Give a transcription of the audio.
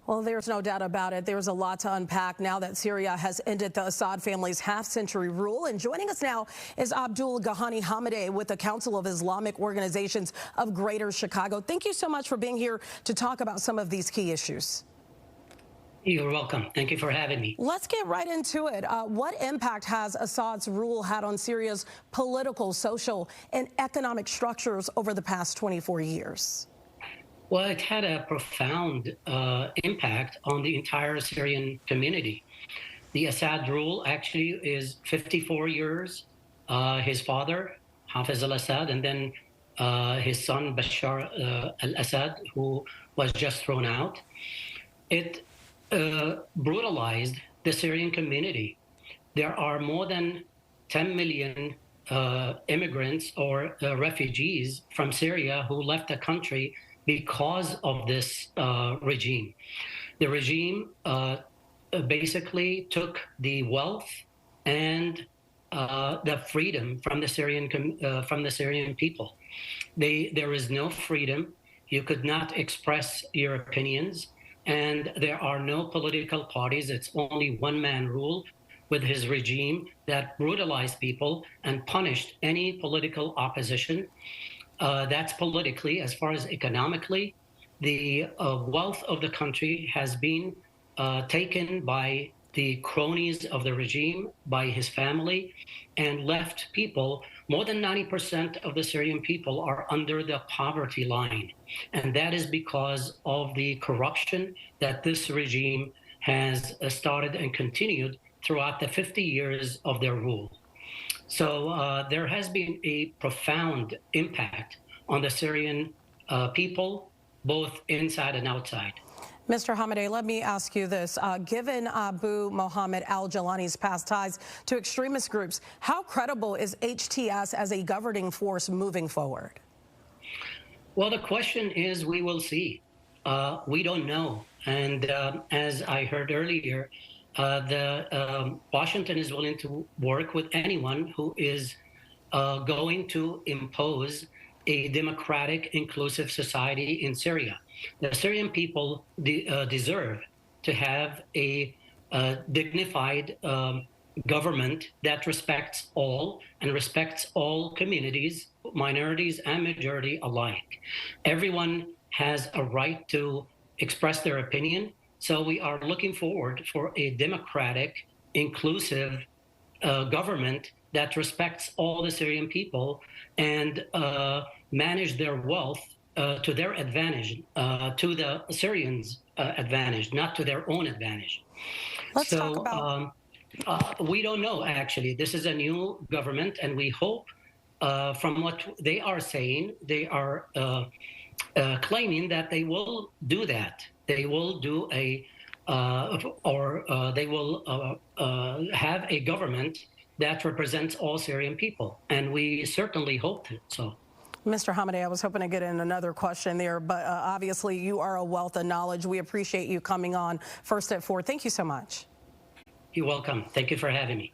Well, there's no doubt about it. There's a lot to unpack now that Syria has ended the Assad family's half-century rule. And joining us now is Abdul Ghany Hamadeh with the Council of Islamic Organizations of Greater Chicago. Thank you so much for being here to talk about some of these key issues. You're welcome. Thank you for having me. Let's get right into it. What impact has Assad's rule had on Syria's political, social, and economic structures over the past 24 years? Well, it had a profound impact on the entire Syrian community. The Assad rule actually is 54 years. His father, Hafez al-Assad, and then his son, Bashar al-Assad, who was just thrown out. It brutalized the Syrian community. There are more than 10 million immigrants or refugees from Syria who left the country because of this regime. The regime basically took the wealth and the freedom from the Syrian people. There is no freedom. You could not express your opinions, and there are no political parties. It's only one-man rule with his regime that brutalized people and punished any political opposition. That's politically. As far as economically, the wealth of the country has been taken by the cronies of the regime, by his family, and left people. More than 90% of the Syrian people are under the poverty line. And that is because of the corruption that this regime has started and continued throughout the 50 years of their rule. So there has been a profound impact on the Syrian people, both inside and outside. Mr. Hamadeh, let me ask you this. Given Abu Mohammed al-Jawlani's past ties to extremist groups, how credible is HTS as a governing force moving forward? Well, the question is, we will see. We don't know. And as I heard earlier, Washington is willing to work with anyone who is going to impose a democratic, inclusive society in Syria. The Syrian people deserve to have a dignified government that respects all and respects all communities, minorities and majority alike. Everyone has a right to express their opinion. So we are looking forward for a democratic, inclusive government that respects all the Syrian people and manage their wealth to their advantage, to the Syrians' advantage, not to their own advantage. Let's talk about... we don't know, actually. This is a new government, and we hope from what they are saying, they are claiming that they will do that. They will do they will have a government that represents all Syrian people. And we certainly hope so. Mr. Hamadeh, I was hoping to get in another question there, but obviously you are a wealth of knowledge. We appreciate you coming on First at 4. Thank you so much. You're welcome. Thank you for having me.